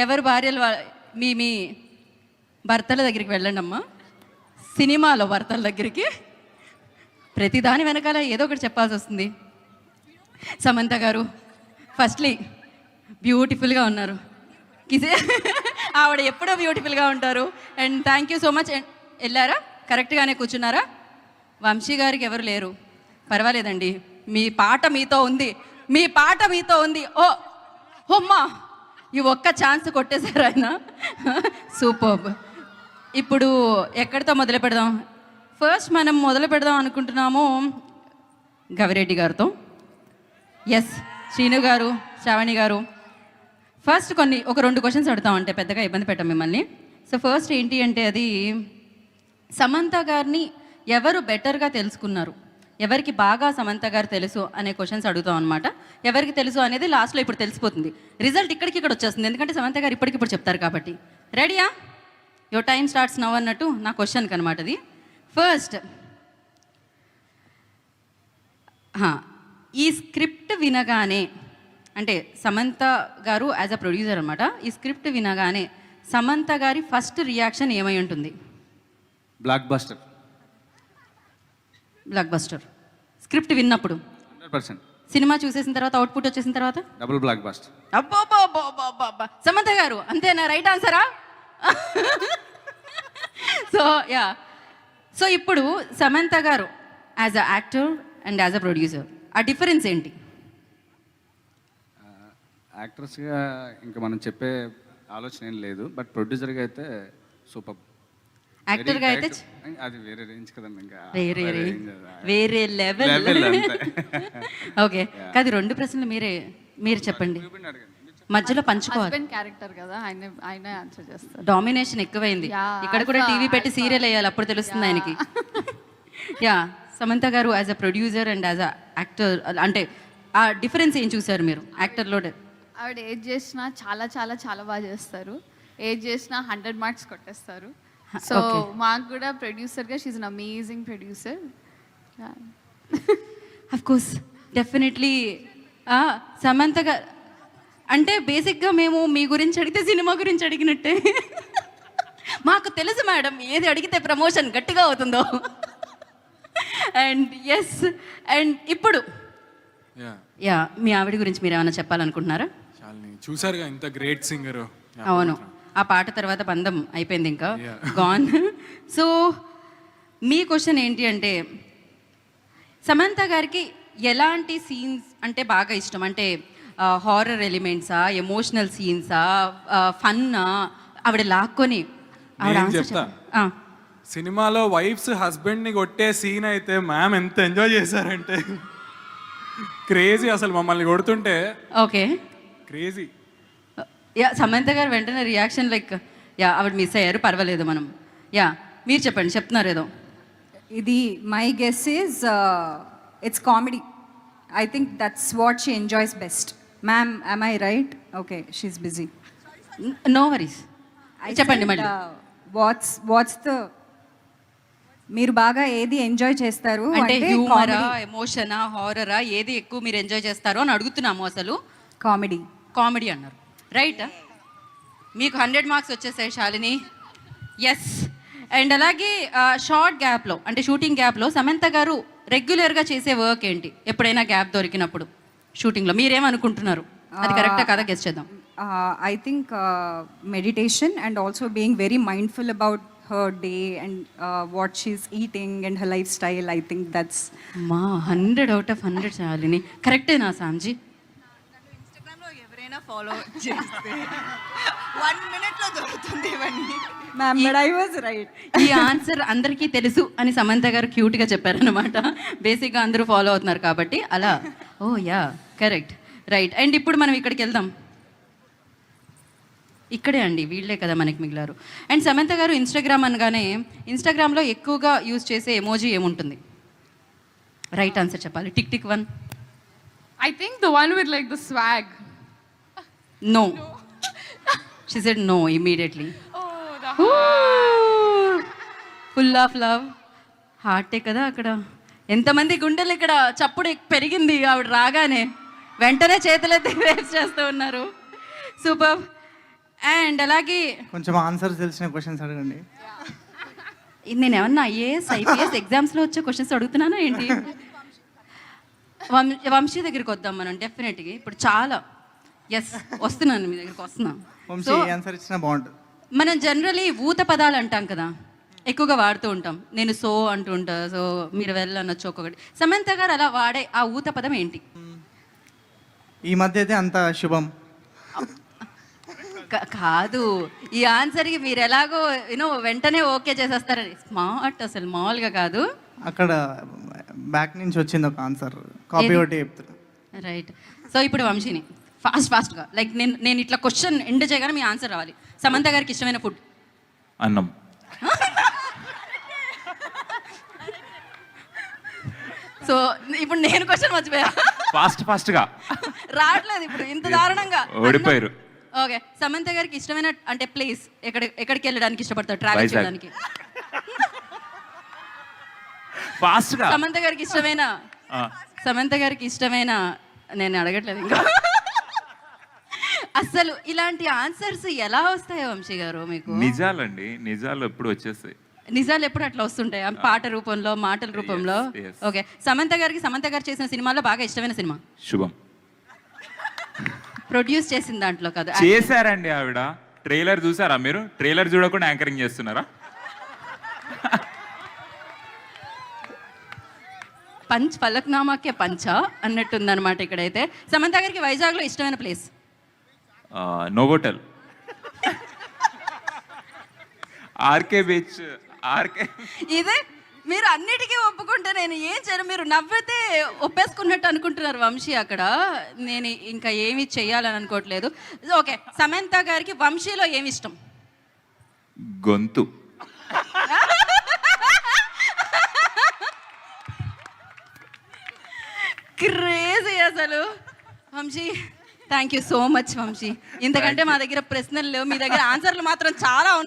ఎవరు భార్యలు మీ మీ భర్తల దగ్గరికి వెళ్ళండి అమ్మా. సినిమాలో భర్తల దగ్గరికి ప్రతిదాని వెనకాల ఏదో ఒకటి చెప్పాల్సి వస్తుంది. సమంత గారు ఫస్ట్లీ బ్యూటిఫుల్గా ఉన్నారు. ఆవిడ ఎప్పుడో బ్యూటిఫుల్గా ఉంటారు. And thank you so much. వెళ్ళారా? కరెక్ట్గానే కూర్చున్నారా? వంశీ గారికి ఎవరు లేరు, పర్వాలేదండి. మీ పాట మీతో ఉంది, మీ పాట మీతో ఉంది. ఓ హోమ్మా, ఈ ఒక్క ఛాన్స్ కొట్టేశారు ఆయన. సూపర్బ్. ఇప్పుడు ఎక్కడితో మొదలు పెడదాం? ఫస్ట్ మనం మొదలు పెడదాం అనుకుంటున్నాము గవిరెడ్డి గారితో. ఎస్, శ్రీను గారు, శ్రావణి గారు, ఫస్ట్ ఒక 2 క్వశ్చన్స్ అడుగుతాం, అంటే పెద్దగా ఇబ్బంది పెట్టాం మిమ్మల్ని. సో ఫస్ట్ ఏంటి అంటే, అది సమంత గారిని ఎవరు బెటర్గా తెలుసుకున్నారు, ఎవరికి బాగా సమంత గారు తెలుసు అనే క్వశ్చన్స్ అడుగుతాం అనమాట. ఎవరికి తెలుసు అనేది లాస్ట్లో ఇప్పుడు తెలిసిపోతుంది. రిజల్ట్ ఇక్కడ వచ్చేస్తుంది, ఎందుకంటే సమంత గారు ఇప్పటికిప్పుడు చెప్తారు కాబట్టి. రెడీయా? యువర్ టైం స్టార్ట్స్ నవ్ అన్నట్టు నా క్వశ్చన్కి అనమాట అది. ఫస్ట్, ఈ స్క్రిప్ట్ వినగానే, అంటే సమంత గారు యాజ్ అ ప్రొడ్యూసర్ అనమాట, ఈ స్క్రిప్ట్ వినగానే సమంత గారి ఫస్ట్ రియాక్షన్ ఏమై ఉంటుంది? Block buster. Block buster. Script విన్నప్పుడు 100%. సినిమా చూసేసిన తర్వాత, అవుట్పుట్ వచ్చేసిన తర్వాత డబుల్ బ్లాక్ బస్టర్. అబ్బా, సమంత గారు అంతేనా? రైట్ ఆన్సరా? సో ఇప్పుడు సమంత గారు as a actor and as a producer, ఆ డిఫరెన్స్ ఏంటి? యాక్టర్స్గా ఇంకా మనం చెప్పే ఆలోచన ఏం లేదు, బట్ ప్రొడ్యూసర్గా అయితే సూపర్. యాక్టర్గా అయితే అది వేరే రేంజ్ కదండి, ఇంకా వేరే లెవెల్. ఓకే, కాదు, 2 ప్రశ్నలు మీరు చెప్పండి, మధ్యలో పంచుకోవాలి. క్యారెక్టర్ కదా, ఆయన ఆన్సర్ చేస్తారు. డామినేషన్ ఎక్కువైంది. ఇక్కడ కూడా టీవీ పెట్టి సీరియల్ వేయాలి, అప్పుడు తెలుస్తుంది ఆయనకి. సమంత గారు as a producer and as a actor, అంటే ఆ డిఫరెన్స్ ఏం చూసారు మీరు యాక్టర్లో? ఆవిడ ఏది చేసినా చాలా చాలా చాలా బాగా చేస్తారు. ఏది చేసినా 100 మార్క్స్ కొట్టేస్తారు. సో మాకు కూడా ప్రొడ్యూసర్గా she's an amazing producer. Of course, definitely. Samantha గారు అంటే బేసిక్గా మేము మీ గురించి అడిగితే సినిమా గురించి అడిగినట్టే. మాకు తెలుసు మేడం, ఏది అడిగితే ప్రమోషన్ గట్టిగా అవుతుందో. అండ్ ఎస్, అండ్ ఇప్పుడు మీ ఆవిడ గురించి మీరు ఏమైనా చెప్పాలనుకుంటున్నారా? చూసారుగా, ఇంత గ్రేట్ సింగర్. అవును, ఆ పాట తర్వాత బంధం అయిపోయింది, ఇంకా గాన్. సో మీ క్వశ్చన్ ఏంటి అంటే, సమంత గారికి ఎలాంటి సీన్స్ అంటే బాగా ఇష్టం? అంటే హారర్ ఎలిమెంట్సా, ఎమోషనల్ సీన్సా, ఫన్నా? ఆవిడ లాక్కొని చెప్తా. సినిమాలో వైఫ్స్ హస్బెండ్ని కొట్టే సీన్ అయితే మ్యామ్ ఎంత ఎంజాయ్ చేశారంటే క్రేజీ, అసలు మమ్మల్ని కొడుతుంటే. Okay, crazy. సమంత గారు వెంటనే రియాక్షన్ లైక్, ఆవిడ మిస్ అయ్యారు, పర్వాలేదు మనం. మీరు చెప్పండి, చెప్తున్నారు ఏదో. ఇది my guess is it's comedy. I think that's what she enjoys best. Ma'am, am I right? Okay, she's busy. No worries, చెప్పండి మళ్ళీ. వాట్స్ ద, మీరు బాగా ఏది ఎంజాయ్ చేస్తారు అంటే హ్యూమరా, ఎమోషనా, హారరా, ఏది ఎక్కువ మీరు ఎంజాయ్ చేస్తారో అని అడుగుతున్నాము. అసలు కామెడీ అన్నారు, రైట్? మీకు 100 మార్క్స్ వచ్చేసాయి శాలిని. ఎస్. అండ్ అలాగే షార్ట్ గ్యాప్లో, అంటే షూటింగ్ గ్యాప్లో సమంత గారు రెగ్యులర్గా చేసే వర్క్ ఏంటి? ఎప్పుడైనా గ్యాప్ దొరికినప్పుడు షూటింగ్లో మీరేమనుకుంటున్నారు? అది కరెక్టా కదా, గెస్ చేద్దాం. I think meditation and also being very mindful about her day and what she's eating and her lifestyle. I think that's 100 out of 100 Shalini. కరెక్టేనా సాంజీ? ఇన్స్టాగ్రామ్లో ఎవరైనా ఫాలో చేస్తే 1 మినిట్లో దొరుకుతుంది ఇవన్నీ. Ma'am, but I was right. ఈ ఆన్సర్ అందరికీ తెలుసు అని సమంత గారు క్యూట్గా చెప్పారనమాట. బేసిక్గా అందరూ ఫాలో అవుతున్నారు కాబట్టి అలా. ఓ యా, కరెక్ట్, రైట్. అండ్ ఇప్పుడు మనం ఇక్కడికి వెళ్దాం. ఇక్కడే అండి, వీళ్ళే కదా మనకి మిగిలారు. అండ్ సమంత గారు ఇన్స్టాగ్రామ్ అనగానే, ఇన్స్టాగ్రామ్లో ఎక్కువగా యూజ్ చేసే ఎమోజీ ఏముంటుంది? రైట్ ఆన్సర్ చెప్పాలి. Tick tick 1. I think the one with like the swag. No. She said no immediately. Oh, the heart. Full of love. హార్టే కదా అక్కడ. ఎంతమంది గుండెలు ఇక్కడ చప్పుడు పెరిగింది ఆవిడ రాగానే. వెంటనే చేతులెత్తి రేస్ చేస్తూ ఉన్నారు. సూపర్. అండ్ అలాగే కొంచెం ఆన్సర్స్ తెలిసిన క్వశ్చన్స్ అడగండి. నేను ఏమన్నా ఐఏఎస్ ఐపీఎస్ ఎగ్జామ్స్లో వచ్చే క్వశ్చన్స్ అడుగుతున్నానా ఏంటి? వంశీ దగ్గరికి వద్దాం మనం డెఫినెట్గా. ఇప్పుడు చాలా ఎస్ వస్తున్నాను మీ దగ్గరికి వస్తున్నాను. వంశీ ఏ ఆన్సర్ ఇచ్చినా బాగుంటుంది. మనం జనరలీ ఊత పదాలు అంటాం కదా, ఎక్కువగా వాడుతూ ఉంటాం. నేను సో అంటూ ఉంటా, సో మీరు వెళ్ళనొచ్చు ఒక్కొక్కటి. సమంత గారు అలా వాడే ఆ ఊత పదం ఏంటి? ఈ మధ్య అయితే అంత శుభం. కాదు, ఈ ఆన్సర్కి మీరు ఎలాగో వెంటనే ఓకే చేసేస్తారని. స్మార్ట్ అసలు మామూలుగా కాదు. అక్కడ బ్యాక్ నుంచి వచ్చింది ఒక ఆన్సర్, కాపీ ఒకటి చెప్తారు. రైట్. సో ఇప్పుడు వంశీని ఫాస్ట్గా లైక్ నేను ఇట్లా క్వశ్చన్ ఎండ్ చేయగానే మీ ఆన్సర్ రావాలి. సమంత గారికి ఇష్టమైన ఫుడ్? అన్నం. సో ఇప్పుడు నేను క్వశ్చన్ మర్చిపోయా. ఫాస్ట్గా రావట్లేదు ఇప్పుడు ఇంత దారుణంగా. ఓడిపోయారు. ఓకే, సమంత గారికి ఇష్టమైన అంటే ప్లేస్ ఎక్కడికి వెళ్ళడానికి ఇష్టపడతారు ట్రావెల్ వైజాగ్. చేయడానికి? ఫాస్ట్గా. సమంత గారికి ఇష్టమైన నేను అడగట్లేదు ఇంకా. అసలు ఇలాంటి ఆన్సర్స్ ఎలా వస్తాయో వంశీ గారు మీకు? నిజాలండి, నిజాలు ఎప్పుడు వచ్చేస్తాయి. నిజాలు ఎప్పుడు అట్లా వస్తుంటాయి పాట రూపంలో, మాటల రూపంలో. Yes. ఓకే, సమంత గారు చేసిన సినిమాలో బాగా ఇష్టమైన సినిమా? శుభం. ప్రొడ్యూస్ చేసిన దాంట్లో కదా? చేశారండి ఆవిడ. ట్రైలర్ చూసారా మీరు? ట్రైలర్ చూడకుండా యాంకరింగ్ చేస్తున్నారా? ఫలక్నామాకే పంచ అన్నట్టుందన్నమాట ఇక్కడైతే. సమంత గారికి వైజాగ్లో ఇష్టమైన ప్లేస్? Novotel, RK beach. ఇదే మీరు అన్నిటికీ ఒప్పుకుంటే నేను ఏం చేయను. మీరు నవ్వితే ఒప్పేసుకున్నట్టు అనుకుంటున్నారు వంశీ అక్కడ. నేను ఇంకా ఏమి చెయ్యాలని అనుకోవట్లేదు. ఓకే, సమంత గారికి వంశీలో ఏమి ఇష్టం? గొంతు. క్రేజీ అసలు. Vamsi, thank you so much Vamsi. ఇంతకంటే మా దగ్గర ప్రశ్నలు లేవు, మీ దగ్గర ఆన్సర్లు మాత్రం చాలా ఉన్నాయి.